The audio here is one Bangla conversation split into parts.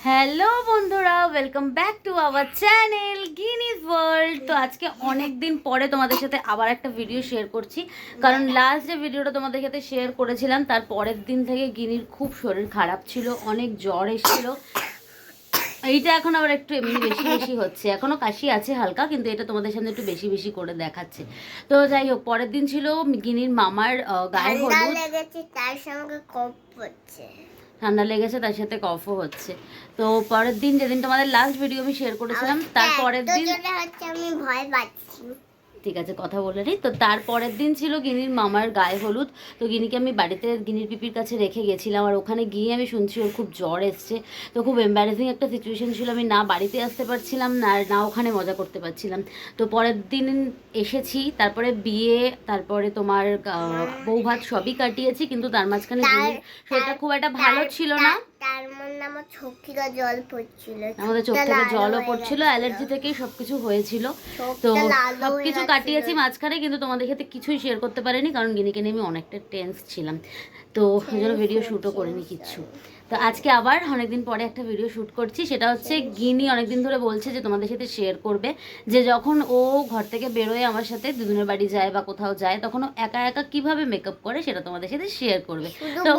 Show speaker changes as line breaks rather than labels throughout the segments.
হ্যালো বন্ধুরা, welcome back to our channel Guinness world. তো আজকে অনেক দিন পরে তোমাদের সাথে আবার একটা ভিডিও শেয়ার করছি, কারণ লাস্ট যে ভিডিওটা তোমাদের সাথে শেয়ার করেছিলাম তার পরের দিন থেকে গিনির খুব শরীর খারাপ ছিল, অনেক জ্বর এসেছিল। এইটা এখন আবার একটু এমনি বেশি বেশি হচ্ছে, এখনো কাশি আছে হালকা, কিন্তু এটা তোমাদের সামনে একটু বেশি বেশি করে দেখাচ্ছে। তো যাই হোক, পরের দিন ছিল গিনির মামার গায়ে হলুদ,
তার সঙ্গে কফ হচ্ছে।
ঠান্ডা লেগেছে, তার সাথে কফও হচ্ছে। তো পরের দিন, যেদিন তোমাদের লাস্ট ভিডিও আমি শেয়ার করেছিলাম, তার পরের দিন
আমি ভয় পাচ্ছি।
ঠিক আছে, কথা বলে নিই। তো তারপরের দিন ছিল গিনির মামার গায়ে হলুদ। তো গিনিকে আমি বাড়িতে গিনির পিপির কাছে রেখে গেছিলাম, আর ওখানে গিয়ে আমি শুনছি ওর খুব জ্বর এসছে। তো খুব এম্বারেসিং একটা সিচুয়েশন ছিল, আমি না বাড়িতে আসতে পারছিলাম না, আর না ওখানে মজা করতে পারছিলাম। তো পরের দিন এসেছি, তারপরে বিয়ে, তারপরে তোমার বৌভাত সবই কাটিয়েছি, কিন্তু তার মাঝখানে গিনির শরীরটা খুব একটা ভালো ছিল না।
তার মধ্যে আমার চোখ থেকে জল পড়ছিল,
আমাদের চোখ থেকে জলও পড়ছিল, অ্যালার্জি থেকেই সবকিছু হয়েছিল। তো সবকিছু কাটিয়েছি মাঝখানে, কিন্তু তোমাদের সাথে কিছুই শেয়ার করতে পারিনি, কারণ গিনিকে নিয়ে আমি অনেকটা টেন্স ছিলাম। তো ওই জন্য ভিডিও শ্যুটও করিনি কিচ্ছু। তো আজকে আবার অনেকদিন পরে একটা ভিডিও শ্যুট করছি, সেটা হচ্ছে গিনি অনেকদিন ধরে বলছে যে তোমাদের সাথে শেয়ার করবে, যে যখন ও ঘর থেকে বেরোয় আমার সাথে দিদুনের বাড়ি যায় বা কোথাও যায়, তখন ও একা একা কিভাবে মেকআপ করে সেটা তোমাদের সাথে শেয়ার করবে। তো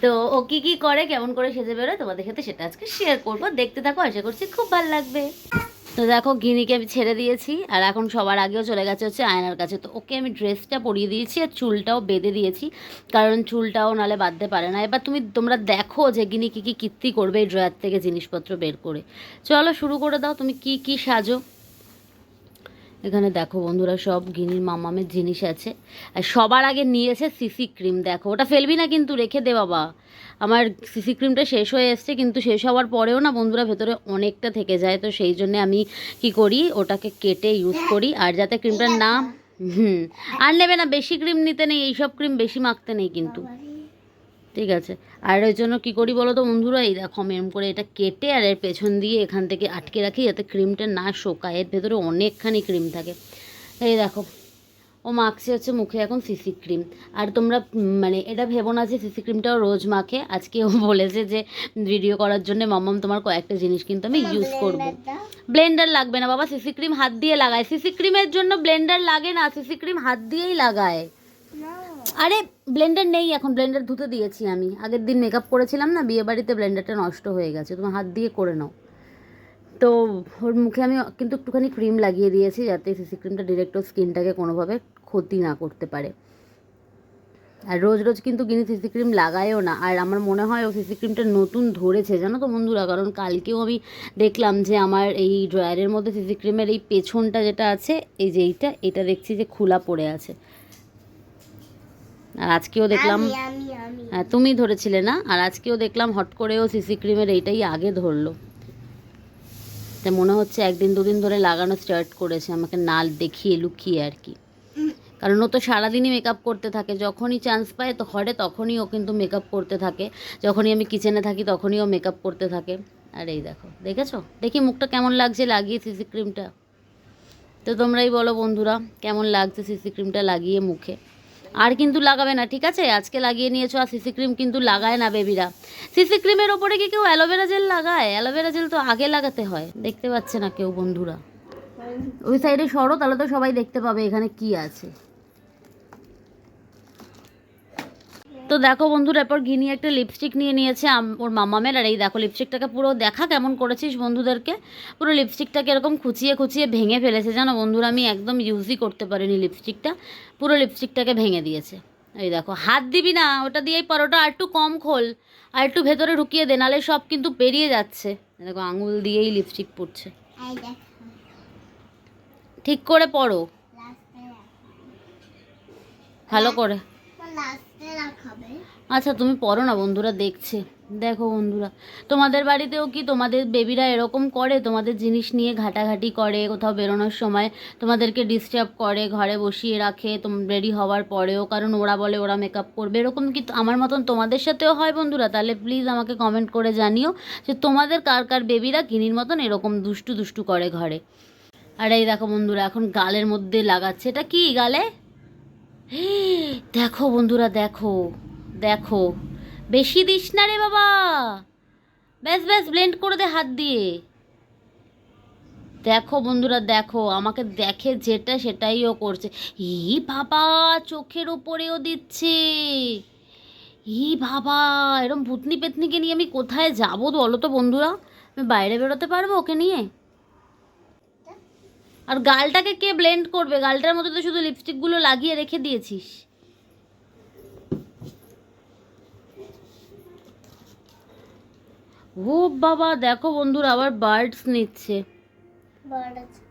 তো ও কি কি করে, কেমন করে সেজে বেরোয়, তোমাদের সাথে সেটা আজকে শেয়ার করবো, দেখতে থাকো, আশা করছি খুব ভালো লাগবে। তো দেখো, গিনিকে আমি ছেড়ে দিয়েছি, আর এখন সবার আগেও চলে গেছে হচ্ছে আয়নার কাছে। তো ওকে আমি ড্রেসটা পরিয়ে দিয়েছি আর চুলটাও বেঁধে দিয়েছি, কারণ চুলটাও নালে বাঁধতে পারে না। এবার তোমরা দেখো যে গিনি কী কী কীর্তি করবে এই ড্রয়ার থেকে জিনিসপত্র বের করে। চলো শুরু করে দাও, তুমি কি কি সাজো। এখানে দেখো বন্ধুরা, সব গিনির মামামের জিনিস আছে, আর সবার আগে নিয়েছে সিসি ক্রিম। দেখো, ওটা ফেলবি না কিন্তু, রেখে দে বাবা। আমার সিসি ক্রিমটা শেষ হয়ে এসছে, কিন্তু শেষ হওয়ার পরেও না বন্ধুরা ভেতরে অনেকটা থেকে যায়, তো সেই জন্যে আমি কি করি, ওটাকে কেটে ইউজ করি। আর যাতে ক্রিমটার না আর নেবে না, বেশি ক্রিম নিতে নেই, এইসব ক্রিম বেশি মাখতে নেই কিন্তু, ঠিক আছে। আর ওই জন্য কী করি বলো তো বন্ধুরা, এই দেখো আমি এরম করে এটা কেটে আর এর পেছন দিয়ে এখান থেকে আটকে রাখি, যাতে ক্রিমটা না শোকায়, এর ভেতরে অনেকখানি ক্রিম থাকে। এই দেখো, ও মাখছে হচ্ছে মুখে এখন সিসি ক্রিম। আর তোমরা মানে এটা ভেবো না যে সিসি ক্রিমটাও রোজ মাখে। আজকে ও বলেছে যে ভিডিও করার জন্য মাম্মাম তোমার কয়েকটা জিনিস কিন্তু আমি ইউজ করব। ব্লেন্ডার লাগবে না বাবা, সিসি ক্রিম হাত দিয়ে লাগায়। সিসি ক্রিমের জন্য ব্লেন্ডার লাগে না, সিসি ক্রিম হাত দিয়েই লাগায়। আরে ব্লেন্ডার নেই এখন, ব্লেন্ডার ধুতে দিয়েছি আমি, আগের দিন মেকআপ করেছিলাম না বিয়ে বাড়িতে, ব্লেন্ডারটা নষ্ট হয়ে গেছে, তুমি হাত দিয়ে করে নাও। তো ওর মুখে আমি কিন্তু একটুখানি ক্রিম লাগিয়ে দিয়েছি, যাতে সিসি ক্রিমটা ডিরেক্ট ওর স্কিনটাকে কোনোভাবে ক্ষতি না করতে পারে। আর রোজ রোজ কিন্তু গিনি সিসি ক্রিম লাগায়ও না, আর আমার মনে হয় ও সিসি ক্রিমটা নতুন ধরেছে জানো তো বন্ধুরা, কারণ কালকেও আমি দেখলাম যে আমার এই ড্রয়ারের মধ্যে সিসি ক্রিমের এই পেছনটা যেটা আছে, এই যে এটা দেখছি যে খোলা পড়ে আছে। আর আজকেও দেখলাম, হ্যাঁ তুমি ধরেছিলে না, আর আজকেও দেখলাম হট করেও সিসি ক্রিমের এইটাই আগে ধরলো। তা মনে হচ্ছে একদিন দুদিন ধরে লাগানো স্টার্ট করেছে, আমাকে না দেখিয়ে লুকিয়ে আর কি। কারণ ও তো সারাদিনই মেকআপ করতে থাকে, যখনই চান্স পায় তো ঘরে তখনই ও কিন্তু মেকআপ করতে থাকে, যখনই আমি কিচেনে থাকি তখনই ও মেকআপ করতে থাকে। আর এই দেখো, দেখেছো, দেখি মুখটা কেমন লাগছে লাগিয়ে সিসি ক্রিমটা। তো তোমরাই বলো বন্ধুরা, কেমন লাগছে সিসি ক্রিমটা লাগিয়ে মুখে। আর কিন্তু লাগাবে না, ঠিক আছে, আজকে লাগিয়ে নিয়েছো, আর সিসি ক্রিম কিন্তু লাগায় না বেবিরা। সিসি ক্রিমের ওপরে কি কেউ অ্যালোভেরা জেল লাগায়? অ্যালোভেরা জেল তো আগে লাগাতে হয়, দেখতে পাচ্ছে না কেউ বন্ধুরা। ওই সাইডে সরো, তাহলে তো সবাই দেখতে পাবে এখানে কি আছে। তো দেখো বন্ধুরা, এরপর গিনি একটা লিপস্টিক নিয়ে নিয়েছে ওর মামামের। আর এই দেখো লিপস্টিকটাকে পুরো দেখা কেমন করেছিস বন্ধুদেরকে, পুরো লিপস্টিকটাকে এরকম খুঁচিয়ে খুঁচিয়ে ভেঙে ফেলেছে জানো বন্ধুরা, আমি একদম ইউজই করতে পারিনি লিপস্টিকটা, পুরো লিপস্টিকটাকে ভেঙে দিয়েছে। এই দেখো, হাত দিবি না, ওটা দিয়েই পরোটা আর একটু কম খোল, আর একটু ভেতরে ঢুকিয়ে দে, নাহলে সব কিন্তু বেরিয়ে যাচ্ছে। দেখো আঙুল দিয়েই লিপস্টিক পড়ছে, ঠিক করে পরো, ভালো করে। আচ্ছা তুমি পড়ো না, বন্ধুরা দেখছে। দেখো বন্ধুরা, তোমাদের বাড়িতেও কি তোমাদের বেবিরা এরকম করে, তোমাদের জিনিস নিয়ে ঘাটাঘাটি করে, কোথাও বেরোনোর সময় তোমাদেরকে ডিস্টার্ব করে, ঘরে বসিয়ে রাখে রেডি হওয়ার পরেও, কারণ ওরা বলে ওরা মেকআপ করবে, এরকম কি আমার মতন তোমাদের সাথেও হয় বন্ধুরা? তাহলে প্লিজ আমাকে কমেন্ট করে জানিও যে তোমাদের কার কার বেবিরা গিনির মতন এরকম দুষ্টু দুষ্টু করে ঘরে। আর এই দেখো বন্ধুরা, এখন গালের মধ্যে লাগাচ্ছে, এটা কি গালে, দেখো বন্ধুরা, দেখো দেখো, বেশি দিস না রে বাবা, ব্যাস ব্যাস ব্লেন্ড করে দে হাত দিয়ে। দেখো বন্ধুরা, দেখো আমাকে দেখে যেটা সেটাই ও করছে। ই বাবা, চোখের ওপরেও দিচ্ছে। ই বাবা, এরম ভূতনি পেতনিকে নিয়ে আমি কোথায় যাবো বলো তো বন্ধুরা? আমি বাইরে বেরোতে পারবো ওকে নিয়ে? আর গালটাকে কে ব্লেন্ড করবে? গালটার মধ্যে তো শুধু লিপস্টিকগুলো লাগিয়ে রেখে দিয়েছিস। ও বাবা, দেখো বন্ধুরা আবার বার্ডস নিচ্ছে।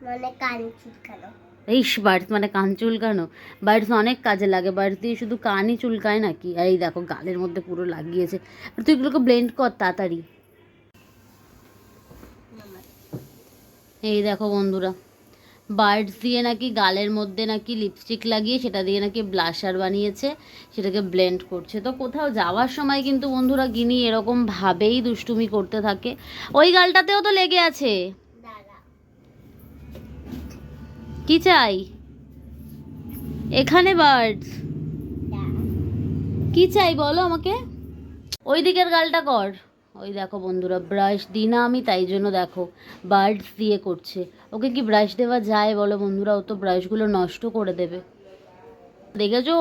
মানে কান চুলকানো।
এই বার্ডস মানে কান চুলকানো? বার্ডস অনেক কাজে লাগে, বার্ডস দিয়ে শুধু কানই চুলকায় নাকি? আর এই দেখো গালের মধ্যে পুরো লাগিয়েছে। আর তুই এগুলোকে ব্লেন্ড কর তাড়াতাড়ি। এই দেখো বন্ধুরা, বার্ডস দিয়ে নাকি গালের মধ্যে নাকি লিপস্টিক লাগিয়ে সেটা দিয়ে নাকি ব্লাশার বানিয়েছে, সেটাকে ব্লেন্ড করছে। তো কোথাও যাওয়ার সময় কিন্তু বন্ধুরা গিনি এরকম ভাবেই দুষ্টুমি করতে থাকে। ওই গালটাতেও তো লেগে আছে।
দাদা,
কি চাই? এখানে বার্ডস কি চাই বলো আমাকে? ওই দিকের গালটা কর। ওই দেখো বন্ধুরা, ব্রাশ দিই না আমি, তাই জন্য দেখো বার্ডস দিয়ে করছে। ওকে কি ব্রাশ দেওয়া যায় বলো বন্ধুরা? ও তো ব্রাশগুলো নষ্ট করে দেবে। দেখেছো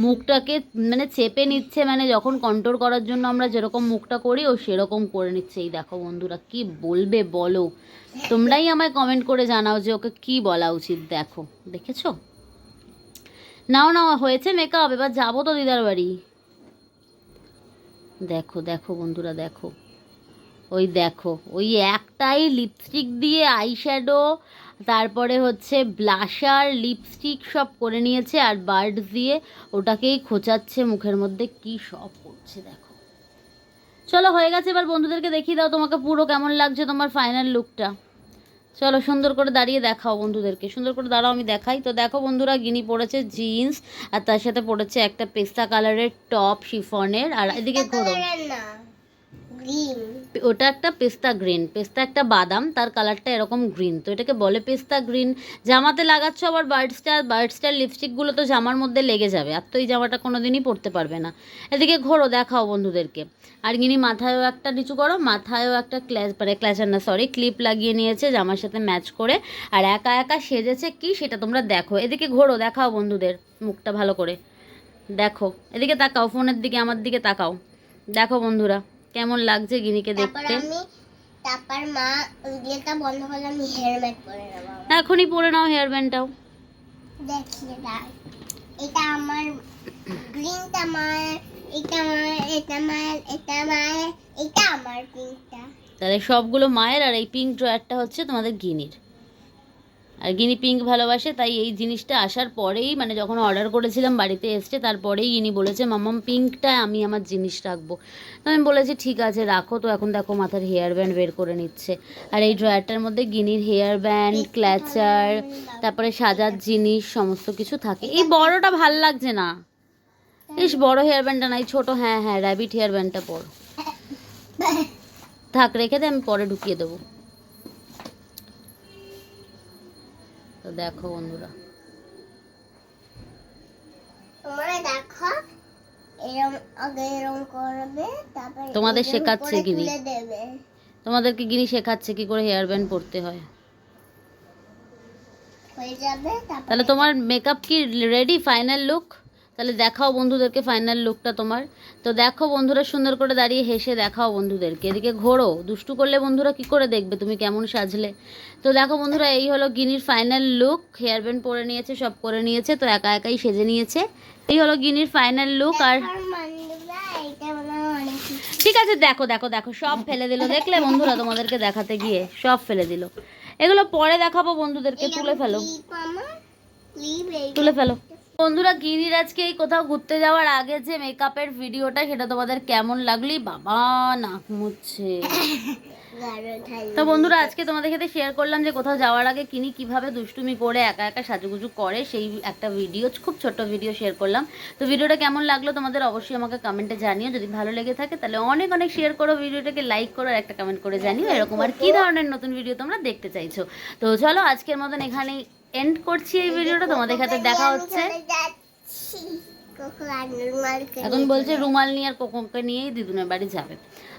মুখটাকে মানে চেপে নিচ্ছে, মানে যখন কন্ট্রোল করার জন্য আমরা যেরকম মুখটা করি ও সেরকম করে নিচ্ছে। এই দেখো বন্ধুরা, কি বলবে বলো? তোমরাই আমায় কমেন্ট করে জানাও যে ওকে কি বলা উচিত। দেখো, দেখেছো? নাও নাও, হয়েছে মেকআপ, এবার যাবো তো দিদার বাড়ি। দেখো দেখো বন্ধুরা, দেখো ওই দেখো, ওই একটাই লিপস্টিক দিয়ে আইশ্যাডো, তারপরে হচ্ছে ব্লাশার, লিপস্টিক সব করে নিয়েছে, আর বার্ডস দিয়ে ওটাকেই খোঁচাচ্ছে মুখের মধ্যে, কি সব করছে দেখো। চলো হয়ে গেছে, এবার বন্ধুদেরকে দেখিয়ে দাও তোমাকে পুরো কেমন লাগছে তোমার ফাইনাল লুকটা। চলো সুন্দর করে দাঁড়িয়ে দেখাও বন্ধুদেরকে, সুন্দর করে দাঁড়াও আমি দেখাই। তো দেখো বন্ধুরা, গিনি পরেছে জিন্স আর তার সাথে পরেছে একটা পেস্তা কালারের টপ শিফনের। আর এদিকে ঘোরো,
না গ্রিন।
ওটা একটা পেস্তা গ্রিন, পেস্তা একটা বাদাম, তার কালারটা এরকম গ্রিন, তো এটাকে বলে পেস্তা গ্রিন। জামাতে লাগাচ্ছ আবার বার্ডস্টার লিপস্টিকগুলো তো জামার মধ্যে লেগে যাবে, আর তো এই জামাটা কোনো দিনই পরতে পারবে না। এদিকে ঘোরো, দেখাও বন্ধুদেরকে। আর গিনি মাথায়ও একটা নিচু করো, মাথায়ও একটা ক্ল্যাচার না সরি ক্লিপ লাগিয়ে নিয়েছে জামার সাথে ম্যাচ করে, আর একা একা সেজেছে কি সেটা তোমরা দেখো। এদিকে ঘোরো, দেখাও বন্ধুদের মুখটা ভালো করে। দেখো এদিকে তাকাও, ফোনের দিকে আমার দিকে তাকাও। দেখো বন্ধুরা কেমন লাগছে গিনিকে দেখতে।
তারপর মা ভিডিওটা বন্ধ করলে আমি হেয়ার ব্যান্ড পরে নেবো।
এখনই পরে নাও হেয়ার ব্যান্ডটাও।
দেখিয়ে দাও, এটা আমার গ্রিনটা, আমার এটা, আমার এটা, আমার এটা, আমার এটা, আমার পিঙ্কটা।
তাহলে সবগুলো মায়ের, আর এই পিঙ্ক ড্রয়ারটা হচ্ছে তোমাদের গিনির। আর গিনি পিঙ্ক ভালোবাসে, তাই এই জিনিসটা আসার পরেই মানে যখন অর্ডার করেছিলাম বাড়িতে এসছে, তারপরেই গিনি বলেছে মাম্মাম পিঙ্কটা আমি আমার জিনিস রাখবো। তো আমি বলেছি ঠিক আছে রাখো। তো এখন দেখো মাথার হেয়ার ব্যান্ড বের করে নিচ্ছে, আর এই ড্রয়ারটার মধ্যে গিনির হেয়ার ব্যান্ড, ক্ল্যাচার, তারপরে সাজার জিনিস সমস্ত কিছু থাকে। এই বড়টা ভাল লাগছে না, ইস বড় হেয়ার ব্যান্ডটা নাই, ছোট, হ্যাঁ হ্যাঁ র্যাবিট হেয়ার ব্যান্ডটা পর থাক, রেখে দে, আমি পরে ঢুকিয়ে দেবো। তো দেখো বন্ধুরা,
তোমরা দেখো এরকম আগে এরকম করবে, তারপর
তোমাদের
এরকম
শেখাচ্ছে
করে
গিনি,
তুলে দেবে।
তোমাদেরকে গিনি শেখাচ্ছে কি করে হেয়ার ব্যান্ড পরতে হয়।
হয়ে যাবে তারপর
তাহলে তোমার মেকআপ কি রেডি, ফাইনাল লুক? তাহলে দেখাও বন্ধুদেরকে ফাইনাল লুকটা তোমার। তো দেখো বন্ধুরা, সুন্দর করে দাঁড়িয়ে হেসে দেখাও বন্ধুদেরকে। এদিকে ঘোরো, দুষ্টু করলে বন্ধুরা কি করে দেখবে তুমি কেমন সাজলে। তো দেখো বন্ধুরা, এই হলো গিনির ফাইনাল লুক। হেয়ার ব্যান্ড পরে নিয়েছে, সব করে নিয়েছে, তো একা একাই সেজে নিয়েছে। এই হলো গিনির ফাইনাল লুক। আর
এটা মনে হয় অনেক
ঠিক আছে, দেখো দেখো দেখো সব ফেলে দিল, দেখলে বন্ধুরা তোমাদেরকে দেখাতে গিয়ে সব ফেলে দিল। এগুলো পরে দেখাবো বন্ধুদেরকে, তুলে ফেলো,
ক্লিপ, আমার ক্লিপ এই
তুলে ফেলো। বন্ধুরা গিনির আজকে এই কোথাও ঘুরতে যাওয়ার আগে যে মেকআপের ভিডিওটা সেটা তোমাদের কেমন লাগলি? বাবা নাক মুচ্ছে। তো বন্ধুরা আজকে তোমাদের সাথে শেয়ার করলাম যে কোথাও যাওয়ার আগে কিনি কিভাবে দুষ্টুমি করে একা একা সাজুগুজু করে, সেই একটা ভিডিও, খুব ছোট্ট ভিডিও শেয়ার করলাম। তো ভিডিওটা কেমন লাগলো তোমাদের অবশ্যই আমাকে কমেন্টে জানিও। যদি ভালো লেগে থাকে তাহলে অনেক অনেক শেয়ার করো, ভিডিওটাকে লাইক করো, আর একটা কমেন্ট করে জানিও এরকম আর কী ধরনের নতুন ভিডিও তোমরা দেখতে চাইছো। তো চলো আজকের মতন এখানেই এন্ড করছি এই ভিডিওটা। তোমাদের সাথে দেখা হচ্ছে,
কোকো আর নরমালকে
এখন বলছে রুমাল নিয়ে আর কোকোকে নিয়েই দিদুনের বাড়ি যাবে।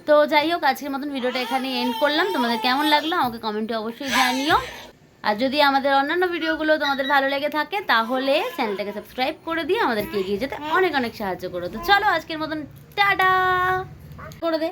তো যাই হোক, আজকের মতন ভিডিওটা এখানে এন্ড করলাম। তোমাদের কেমন লাগলো আমাকে কমেন্টে অবশ্যই জানিও। আর যদি আমাদের অন্যান্য ভিডিওগুলো তোমাদের ভালো লেগে থাকে তাহলে চ্যানেলটাকে সাবস্ক্রাইব করে দিয়ে আমাদেরকে এগিয়ে যেতে অনেক অনেক সাহায্য করো। তো চলো আজকের মতন টাটা করে দে।